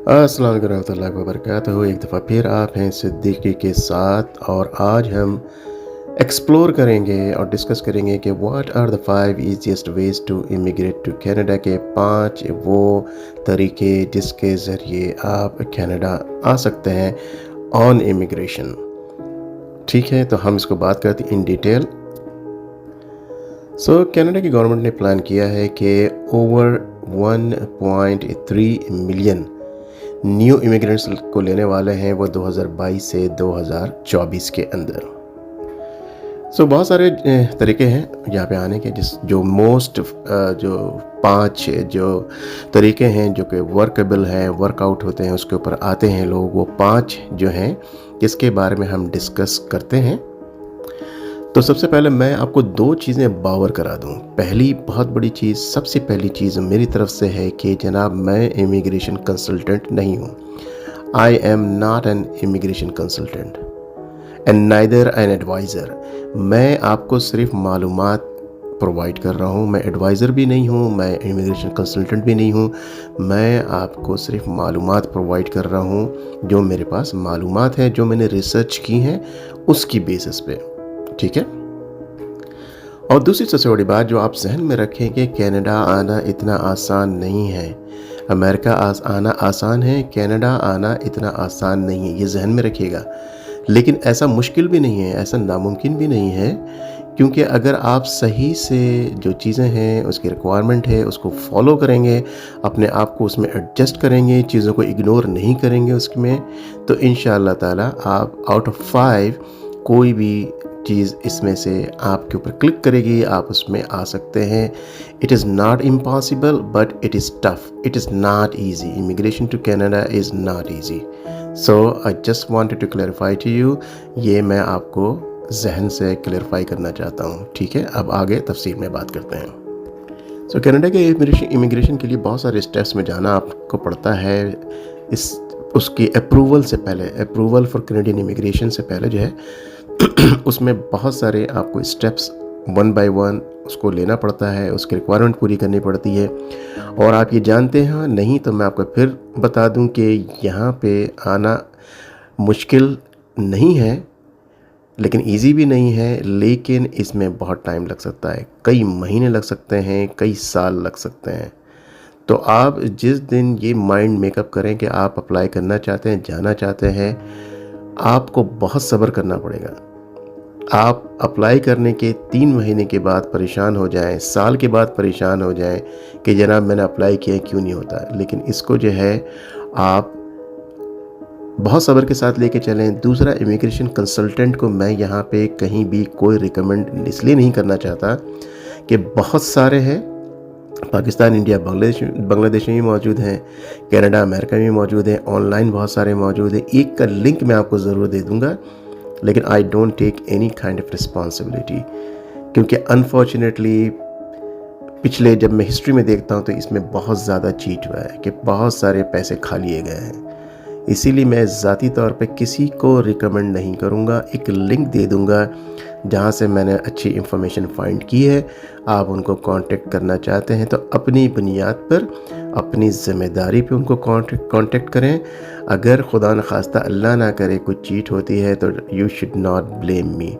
अस्सलाम वालेकुम रहमतुल्लाहि व बरकातहू। एक दफ़ा फिर आप हैं सिद्दीकी के साथ और आज हम एक्सप्लोर करेंगे और डिस्कस करेंगे कि what are the 5 easiest ways to immigrate to Canada के 5 वो तरीके जिसके ज़रिए आप कनाडा आ सकते हैं ऑन इमिग्रेशन। ठीक है, तो हम इसको बात करते हैं इन डिटेल। कनाडा की गवर्नमेंट ने प्लान किया है कि ओवर 1.3 मिलियन न्यू इमिग्रेंट्स को लेने वाले हैं वो 2022 से 2024 के अंदर। बहुत सारे तरीके हैं यहाँ पे आने के, जो 5 जो तरीके हैं जो कि वर्केबल हैं, वर्कआउट होते हैं, उसके ऊपर आते हैं लोग। वो 5 जो हैं जिसके बारे में हम डिस्कस करते हैं। तो सबसे पहले मैं आपको 2 चीज़ें बावर करा दूं। पहली बहुत बड़ी चीज़, सबसे पहली चीज़ मेरी तरफ से है कि जनाब मैं इमिग्रेशन कंसल्टेंट नहीं हूं। I am not an immigration consultant and neither an adviser. मैं आपको सिर्फ मालूमात प्रोवाइड कर रहा हूं। मैं एडवाइज़र भी नहीं हूं, मैं इमिग्रेशन कंसल्टेंट भी नहीं हूं। मैं आपको सिर्फ मालूमात प्रोवाइड कर रहा हूं। जो मेरे पास मालूमात है, जो मैंने रिसर्च की हैं, उसकी बेसिस पे। ठीक है। और दूसरी सबसे बड़ी बात जो आप जहन में रखें कि कनाडा आना इतना आसान नहीं है। अमेरिका आना आसान है, कनाडा आना इतना आसान नहीं है, ये जहन में रखिएगा। लेकिन ऐसा मुश्किल भी नहीं है, ऐसा नामुमकिन भी नहीं है, क्योंकि अगर आप सही से जो चीज़ें हैं, उसकी रिक्वायरमेंट है, उसको फॉलो करेंगे, अपने आप को उसमें एडजस्ट करेंगे, चीज़ों को इग्नोर नहीं करेंगे उसमें, तो इंशाअल्लाह ताला आप आउट ऑफ 5 कोई भी चीज़ इसमें से आपके ऊपर क्लिक करेगी, आप उसमें आ सकते हैं। It is not impossible but it is tough, it is not easy. Immigration to Canada is not easy. I just wanted to clarify to you, ये मैं आपको जहन से क्लैरिफाई करना चाहता हूँ। ठीक है, अब आगे तफसील में बात करते हैं। कनाडा के इमिग्रेशन के लिए बहुत सारे स्टेप्स में जाना आपको पड़ता है। उसकी अप्रूवल से पहले, अप्रूवल फॉर कैनेडियन इमिग्रेशन से पहले जो है उसमें बहुत सारे आपको स्टेप्स 1 बाय 1 उसको लेना पड़ता है, उसकी रिक्वायरमेंट पूरी करनी पड़ती है। और आप ये जानते हैं नहीं तो मैं आपको फिर बता दूं कि यहाँ पे आना मुश्किल नहीं है, लेकिन इजी भी नहीं है, लेकिन इसमें बहुत टाइम लग सकता है। कई महीने लग सकते हैं, कई साल लग सकते हैं। तो आप जिस दिन ये माइंड मेकअप करें कि आप अप्लाई करना चाहते हैं, जाना चाहते हैं, आपको बहुत सब्र करना पड़ेगा। आप अप्लाई करने के 3 महीने के बाद परेशान हो जाएं, साल के बाद परेशान हो जाएं कि जनाब मैंने अप्लाई किया क्यों नहीं होता। लेकिन इसको जो है आप बहुत सब्र के साथ लेके चलें। दूसरा, इमिग्रेशन कंसल्टेंट को मैं यहाँ पे कहीं भी कोई रिकमेंड इसलिए नहीं करना चाहता कि बहुत सारे हैं, पाकिस्तान, इंडिया, बांग्लादेश में भी मौजूद हैं, कनाडा, अमेरिका में भी मौजूद हैं, ऑनलाइन बहुत सारे मौजूद हैं। एक का लिंक मैं आपको ज़रूर दे दूंगा, लेकिन I don't take any kind of responsibility, क्योंकि अनफॉर्चुनेटली पिछले जब मैं हिस्ट्री में देखता हूँ तो इसमें बहुत ज़्यादा चीट हुआ है कि बहुत सारे पैसे खा लिए गए हैं। इसीलिए मैं ज़ाती तौर पे किसी को रिकमेंड नहीं करूँगा। एक लिंक दे दूँगा जहाँ से मैंने अच्छी इन्फॉर्मेशन फाइंड की है। आप उनको कांटेक्ट करना चाहते हैं तो अपनी बुनियाद पर, अपनी ज़िम्मेदारी पे उनको कांटेक्ट करें। अगर खुदा न खास्ता अल्लाह ना करे कुछ चीट होती है तो you should not blame me.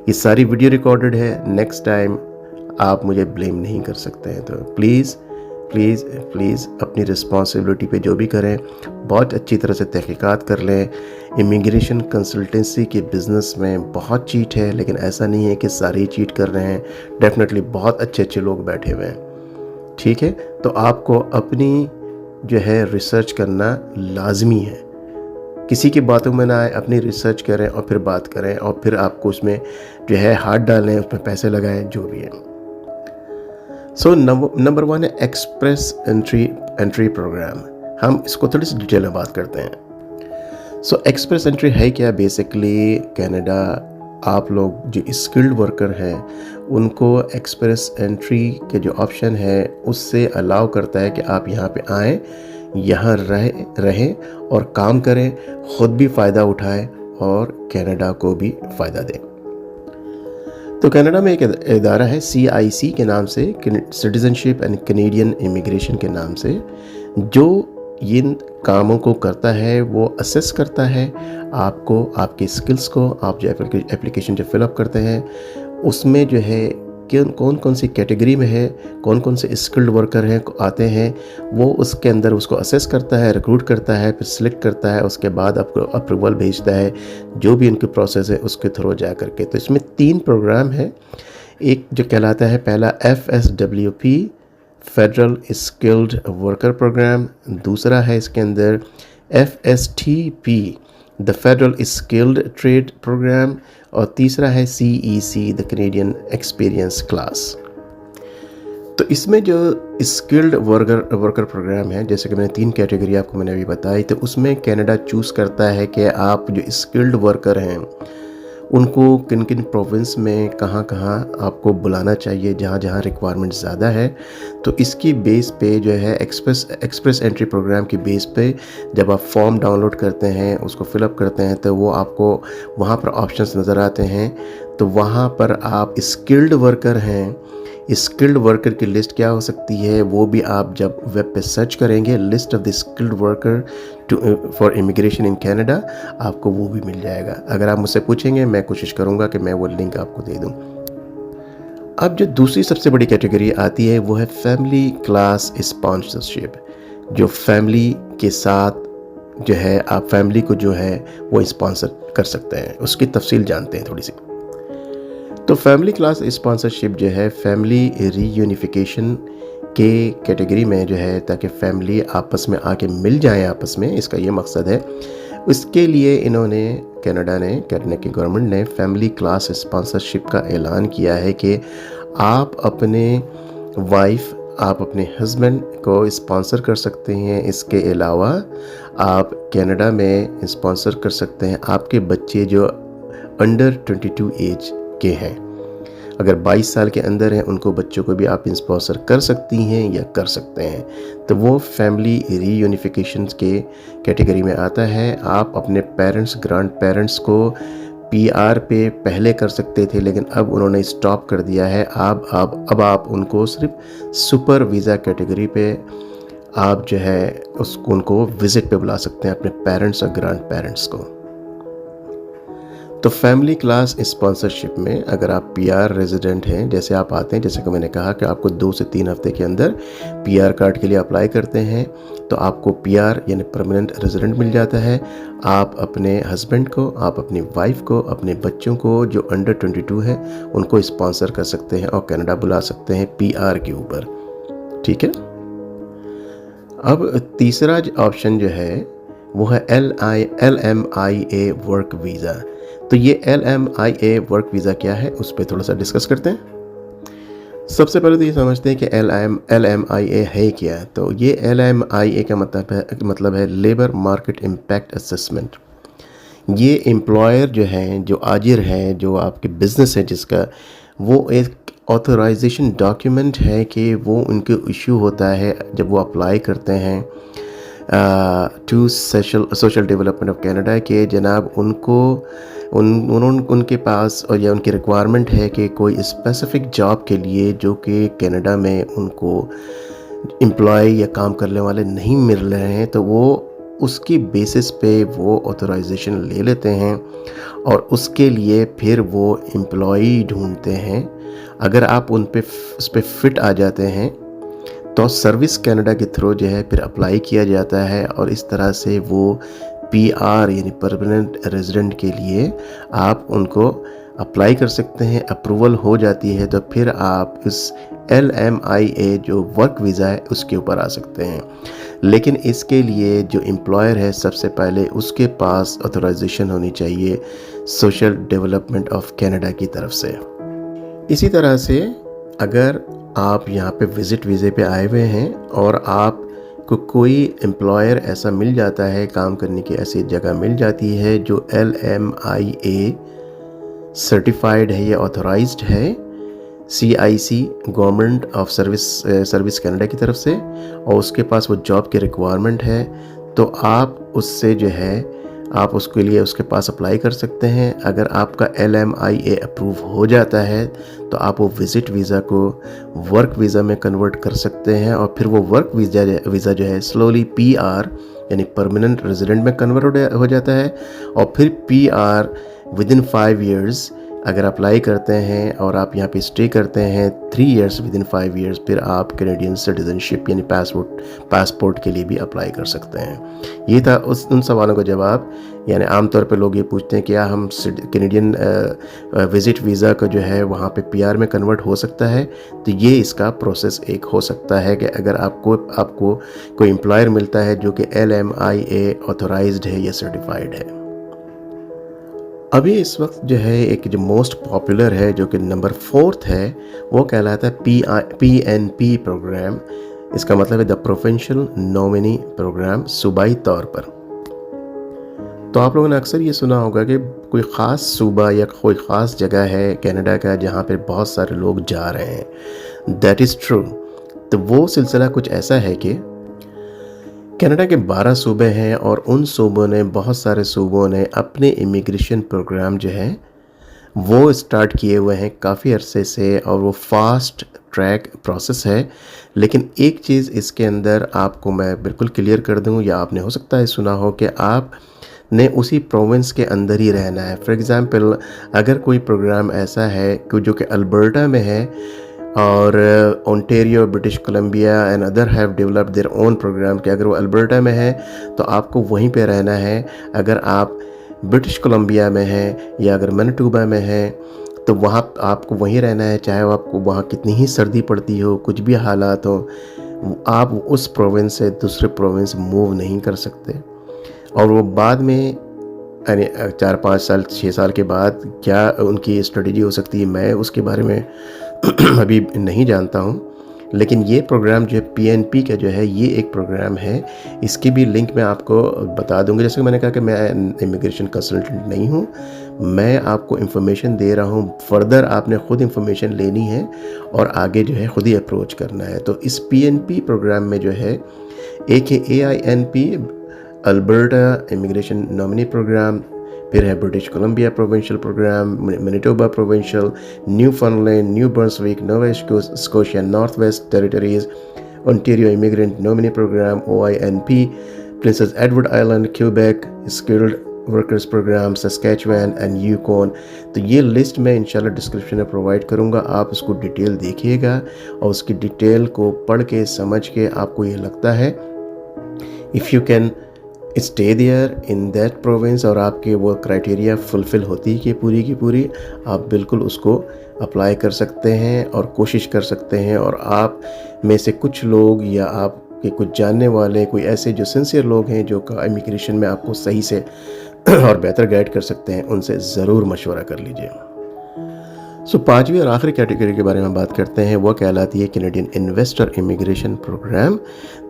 ये सारी वीडियो रिकॉर्डेड है, नेक्स्ट टाइम आप मुझे ब्लेम नहीं कर सकते हैं। तो प्लीज़ प्लीज़ प्लीज़ अपनी रिस्पॉन्सिबिलिटी पे जो भी करें बहुत अच्छी तरह से तहकीकात कर लें। इमिग्रेशन कंसल्टेंसी के बिज़नेस में बहुत चीट है, लेकिन ऐसा नहीं है कि सारे ही चीट कर रहे हैं। डेफिनेटली बहुत अच्छे अच्छे लोग बैठे हुए हैं। ठीक है, तो आपको अपनी जो है रिसर्च करना लाजमी है। किसी की बातों में ना आए, अपनी रिसर्च करें और फिर बात करें और फिर आपको उसमें जो है हाथ डालें, उसमें पैसे लगाएं, जो भी है। नंबर 1 है एक्सप्रेस एंट्री प्रोग्राम। हम इसको थोड़ी सी डिटेल में बात करते हैं। एक्सप्रेस एंट्री है क्या? बेसिकली कनाडा, आप लोग जो स्किल्ड वर्कर हैं उनको एक्सप्रेस एंट्री के जो ऑप्शन है उससे अलाउ करता है कि आप यहाँ पे आएँ, यहाँ रहें और काम करें, ख़ुद भी फ़ायदा उठाएं और कनाडा को भी फ़ायदा दें। तो कनाडा में एक इदारा है CIC के नाम से, सिटीज़नशिप एंड कैनेडियन इमिग्रेशन के नाम से, जो इन कामों को करता है वो असेस करता है आपको, आपकी स्किल्स को। आप जो एप्लीकेशन जो फिलअप करते हैं उसमें जो है कि कौन कौन सी कैटेगरी में है, कौन कौन से स्किल्ड वर्कर हैं आते हैं, वो उसके अंदर उसको असेस करता है, रिक्रूट करता है, फिर सिलेक्ट करता है, उसके बाद आपको अप्रूवल भेजता है, जो भी इनकी प्रोसेस है उसके थ्रू जा करके। तो इसमें 3 प्रोग्राम है। एक जो कहलाता है पहला FSWP federal skilled worker programme, दूसरा है इसके अंदर FSTP the federal skilled trade programme, और तीसरा है CEC the Canadian experience class. तो इसमें जो स्किल्ड वर्कर प्रोग्राम है, जैसे कि मैंने 3 कैटेगरी आपको मैंने अभी बताई, तो उसमें कनाडा चूज़ करता है कि आप जो स्किल्ड वर्कर हैं उनको किन किन प्रोविंस में कहाँ कहाँ आपको बुलाना चाहिए, जहाँ जहाँ रिक्वायरमेंट ज़्यादा है। तो इसकी बेस पे जो है एक्सप्रेस एंट्री प्रोग्राम की बेस पे जब आप फॉर्म डाउनलोड करते हैं, उसको फिलअप करते हैं, तो वो आपको वहाँ पर ऑप्शंस नज़र आते हैं। तो वहाँ पर आप स्किल्ड वर्कर हैं, स्किल्ड वर्कर की लिस्ट क्या हो सकती है वो भी आप जब वेब पे सर्च करेंगे, list of the skilled worker for immigration in Canada, आपको वो भी मिल जाएगा। अगर आप मुझसे पूछेंगे मैं कोशिश करूँगा कि मैं वो लिंक आपको दे दूँ। अब जो दूसरी सबसे बड़ी कैटेगरी आती है वो है फैमिली क्लास स्पॉन्सरशिप, जो फैमिली के साथ जो है आप फैमिली को जो है वो स्पॉन्सर कर सकते हैं। उसकी तफसील जानते हैं थोड़ी सी। तो फैमिली क्लास स्पॉन्सरशिप जो है फैमिली रीयूनिफिकेशन के कैटेगरी में जो है, ताकि फैमिली आपस में आके मिल जाए आपस में, इसका ये मकसद है। इसके लिए इन्होंने कनाडा की गवर्नमेंट ने फैमिली क्लास स्पॉन्सरशिप का ऐलान किया है कि आप अपने वाइफ, आप अपने हस्बैंड को स्पॉन्सर कर सकते हैं। इसके अलावा आप कनाडा में स्पॉन्सर कर सकते हैं आपके बच्चे जो अंडर 22 एज के हैं। अगर 22 साल के अंदर हैं उनको बच्चों को भी आप स्पॉन्सर कर सकती हैं या कर सकते हैं। तो वो फैमिली रीयूनिफिकेशन के कैटेगरी में आता है। आप अपने पेरेंट्स, ग्रैंड पेरेंट्स को PR पे पहले कर सकते थे, लेकिन अब उन्होंने स्टॉप कर दिया है। अब आप उनको सिर्फ सुपर वीज़ा कैटेगरी पे आप जो है उनको विज़िट पे बुला सकते हैं, अपने पेरेंट्स और ग्रैंड पेरेंट्स को। तो फैमिली क्लास स्पॉन्सरशिप में अगर आप PR रेजिडेंट हैं, जैसे आप आते हैं, जैसे कि मैंने कहा कि आपको 2 से 3 हफ्ते के अंदर PR कार्ड के लिए अप्लाई करते हैं, तो आपको PR यानी परमानेंट रेजिडेंट मिल जाता है। आप अपने हस्बैंड को, आप अपनी वाइफ को, अपने बच्चों को जो अंडर 22 है उनको स्पॉन्सर कर सकते हैं और कनाडा बुला सकते हैं PR के ऊपर। ठीक है। अब तीसरा ऑप्शन जो है वो है LMIA वर्क वीज़ा। तो ये LMIA वर्क वीज़ा क्या है उस पर थोड़ा सा डिस्कस करते हैं। सबसे पहले तो ये समझते हैं कि LMIA है क्या। तो ये LMIA का मतलब है लेबर मार्केट इम्पैक्ट असेसमेंट। ये एम्प्लॉयर जो है, जो आजिर है, जो आपके बिजनेस है जिसका, वो एक ऑथराइजेशन डॉक्यूमेंट है कि वो उनके इशू होता है जब वो अप्लाई करते हैं to social development of Canada के जनाब उनको उनके पास और या उनकी रिक्वायरमेंट है कि कोई स्पेसिफिक जॉब के लिए जो कि कनाडा में उनको एम्प्लॉय या काम करने वाले नहीं मिल रहे हैं, तो वो उसकी बेसिस पे वो ऑथराइजेशन ले लेते हैं और उसके लिए फिर वो एम्प्लॉय ढूंढते हैं। अगर आप उस पे फिट आ जाते हैं तो सर्विस कनाडा के थ्रू जो है फिर अप्लाई किया जाता है और इस तरह से वो PR यानी परमानेंट रेजिडेंट के लिए आप उनको अप्लाई कर सकते हैं। अप्रूवल हो जाती है तो फिर आप इस LMIA जो वर्क वीज़ा है उसके ऊपर आ सकते हैं। लेकिन इसके लिए जो एम्प्लॉयर है सबसे पहले उसके पास ऑथराइजेशन होनी चाहिए सोशल डेवलपमेंट ऑफ कनाडा की तरफ से। इसी तरह से अगर आप यहाँ पे विज़िट वीज़े पे आए हुए हैं और आप को कोई एम्प्लॉयर ऐसा मिल जाता है, काम करने की ऐसी जगह मिल जाती है जो LMIA सर्टिफाइड है या ऑथराइज्ड है CIC government of service Canada की तरफ से, और उसके पास वो जॉब की रिक्वायरमेंट है, तो आप उससे जो है आप उसके लिए उसके पास अप्लाई कर सकते हैं। अगर आपका LMIA अप्रूव हो जाता है तो आप वो विज़िट वीज़ा को वर्क वीज़ा में कन्वर्ट कर सकते हैं, और फिर वो वर्क वीज़ा जो है स्लोली PR यानी परमानेंट रेजिडेंट में कन्वर्ट हो जाता है, और फिर PR विदिन 5 ईयर्स अगर अप्लाई करते हैं और आप यहाँ पे स्टे करते हैं 3 ईयर्स विदिन 5 ईयर्स, फिर आप कैनेडियन सिटीजनशिप यानी पासपोर्ट के लिए भी अप्लाई कर सकते हैं। ये था उन सवालों का जवाब। यानी आमतौर पे लोग ये पूछते हैं कि क्या हम कैनेडियन विज़िट वीज़ा का जो है वहाँ पे PR में कन्वर्ट हो सकता है। तो ये इसका प्रोसेस एक हो सकता है कि अगर आपको कोई एम्प्लॉयर मिलता है जो कि LMIA ऑथोराइज्ड है या सर्टिफाइड है। अभी इस वक्त जो है एक जो मोस्ट पॉपुलर है, जो कि नंबर 4 है, वो कहलाता है PNP प्रोग्राम। इसका मतलब है द प्रोविंशियल नॉमिनी प्रोग्राम, सूबाई तौर पर। तो आप लोगों ने अक्सर ये सुना होगा कि कोई ख़ास सूबा या कोई ख़ास जगह है कनाडा का जहाँ पर बहुत सारे लोग जा रहे हैं। That is true. तो वो सिलसिला कुछ ऐसा है कि कनाडा के 12 सूबे हैं, और उन सूबों ने, बहुत सारे सूबों ने अपने इमिग्रेशन प्रोग्राम जो है वो स्टार्ट किए हुए हैं काफ़ी अरसे से, और वो फास्ट ट्रैक प्रोसेस है। लेकिन एक चीज़ इसके अंदर आपको मैं बिल्कुल क्लियर कर दूं, या आपने हो सकता है सुना हो कि आप ने उसी प्रोविंस के अंदर ही रहना है। फॉर एग्ज़ाम्पल, अगर कोई प्रोग्राम ऐसा है कि जो कि अल्बर्टा में है, और Ontario, British Columbia and other have developed their own programme, कि अगर वो अल्बर्टा में है तो आपको वहीं पे रहना है। अगर आप ब्रिटिश कोलंबिया में हैं या अगर मैनिटोबा में है तो वहाँ आपको वहीं रहना है, चाहे वो आपको वहाँ कितनी ही सर्दी पड़ती हो, कुछ भी हालात हो, आप उस प्रोविंस से दूसरे प्रोविंस मूव नहीं कर सकते। और वो बाद में यानी 4-5 साल 6 साल के बाद क्या उनकी स्ट्रेटजी हो सकती है, मैं उसके बारे में अभी नहीं जानता हूँ। लेकिन ये प्रोग्राम जो है PNP का जो है, ये एक प्रोग्राम है। इसकी भी लिंक मैं आपको बता दूंगा। जैसे कि मैंने कहा कि मैं इमिग्रेशन कंसल्टेंट नहीं हूँ, मैं आपको इन्फॉर्मेशन दे रहा हूँ। फर्दर आपने ख़ुद इन्फॉर्मेशन लेनी है और आगे जो है ख़ुद ही अप्रोच करना है। तो इस PNP प्रोग्राम में जो है AINP Alberta immigration nominee programme, फिर है British Columbia provincial programme, Manitoba provincial, Newfoundland, New Brunswick, Nova Scotia, North West Territories, Ontario immigrant nominee programme OINP, Princes Edward Island, Quebec skilled workers programme, Saskatchewan and Yukon. तो ये list मैं इंशाल्लाह description में provide करूँगा, आप उसको detail देखिएगा, और उसकी डिटेल को पढ़ के समझ के आपको ये लगता है if you can stay there in that province, और आपके वो क्राइटेरिया फुलफ़िल होती है कि पूरी की पूरी, आप बिल्कुल उसको अप्लाई कर सकते हैं और कोशिश कर सकते हैं। और आप में से कुछ लोग या आपके कुछ जानने वाले कोई ऐसे जो सिंसियर लोग हैं जो इमिग्रेशन में आपको सही से और बेहतर गाइड कर सकते हैं, उनसे ज़रूर मशवरा कर लीजिए। सो 5वीं और आखिरी कैटेगरी के बारे में बात करते हैं, वो कहलाती है कैनेडियन इन्वेस्टर इमिग्रेशन प्रोग्राम।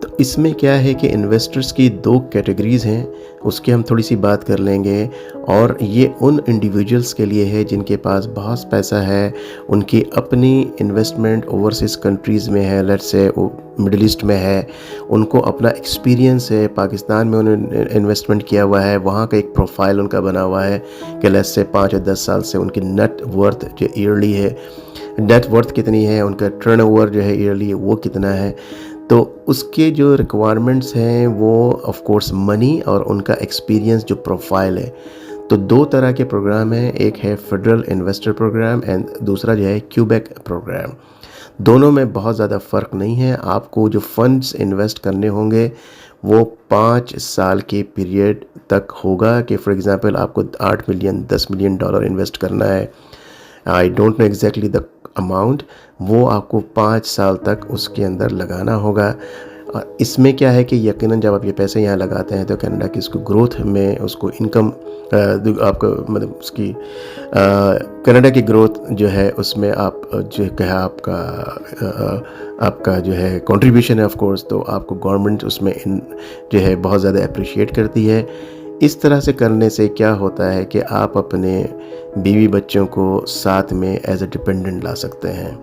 तो इसमें क्या है कि इन्वेस्टर्स की 2 कैटेगरीज़ हैं, उसकी हम थोड़ी सी बात कर लेंगे। और ये उन इंडिविजुअल्स के लिए है जिनके पास बहुत पैसा है, उनकी अपनी इन्वेस्टमेंट ओवरसीज़ कंट्रीज़ में है, लेट्स से वो मिडिल ईस्ट में है, उनको अपना एक्सपीरियंस है, पाकिस्तान में उन्होंने इन्वेस्टमेंट किया हुआ है, वहाँ का एक प्रोफाइल उनका बना हुआ है कि लेट्स से 5 या 10 साल से उनकी नेट वर्थ जो ईयरली है, नेट वर्थ कितनी है, उनका टर्नओवर जो है ईयरली वो कितना है। तो उसके जो रिक्वायरमेंट्स हैं वो ऑफ कोर्स मनी और उनका एक्सपीरियंस जो प्रोफाइल है। तो 2 तरह के प्रोग्राम हैं, एक है फेडरल इन्वेस्टर प्रोग्राम एंड दूसरा जो है क्यूबेक प्रोग्राम। दोनों में बहुत ज़्यादा फ़र्क नहीं है। आपको जो फंड्स इन्वेस्ट करने होंगे वो 5 साल के पीरियड तक होगा कि फॉर एग्ज़ाम्पल आपको 8 मिलियन 10 मिलियन डॉलर इन्वेस्ट करना है, I don't know exactly the amount, वो आपको 5 साल तक उसके अंदर लगाना होगा। इसमें क्या है कि यकीनन जब आप ये पैसे यहाँ लगाते हैं तो कनाडा की उसको ग्रोथ में, उसको इनकम आपको मतलब उसकी कनाडा की ग्रोथ जो है उसमें आप जो है आपका जो है कंट्रीब्यूशन है ऑफ कोर्स, तो आपको गवर्नमेंट उसमें जो है बहुत ज़्यादा अप्रिशिएट करती है। इस तरह से करने से क्या होता है कि आप अपने बीवी बच्चों को साथ में एज ए डिपेंडेंट ला सकते हैं।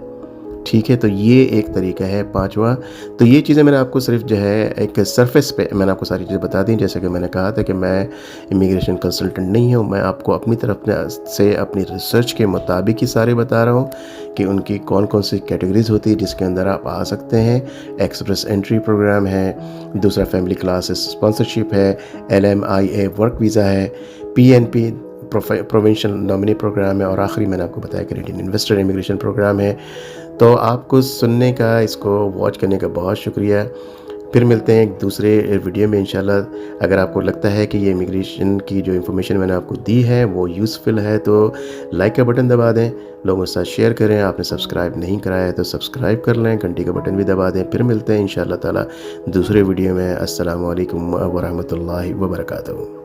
ठीक है, तो ये एक तरीका है। पाँचवा, तो ये चीज़ें मैंने आपको सिर्फ जो है एक सरफेस पे मैंने आपको सारी चीज़ें बता दी। जैसे कि मैंने कहा था कि मैं इमिग्रेशन कंसल्टेंट नहीं हूँ, मैं आपको अपनी तरफ से अपनी रिसर्च के मुताबिक ही सारे बता रहा हूँ कि उनकी कौन कौन सी कैटेगरीज होती है जिसके अंदर आप आ सकते हैं। एक्सप्रेस एंट्री प्रोग्राम है, दूसरा फैमिली क्लास स्पॉन्सरशिप है, LMIA वर्क वीज़ा है, PNP प्रोविंशियल नॉमिनी प्रोग्राम है, और आखिरी मैंने आपको बताया कैनेडियन इन्वेस्टर इमिग्रेशन प्रोग्राम है। तो आपको सुनने का, इसको वॉच करने का बहुत शुक्रिया। फिर मिलते हैं एक दूसरे वीडियो में इंशाल्लाह। अगर आपको लगता है कि ये इमिग्रेशन की जो इन्फॉर्मेशन मैंने आपको दी है वो यूज़फुल है तो लाइक का बटन दबा दें, लोगों के साथ शेयर करें। आपने सब्सक्राइब नहीं कराया है तो सब्सक्राइब कर लें, घंटी का बटन भी दबा दें। फिर मिलते हैं इंशाल्लाह ताला दूसरे वीडियो में। अस्सलामु अलैकुम व रहमतुल्लाहि व बरकातहू।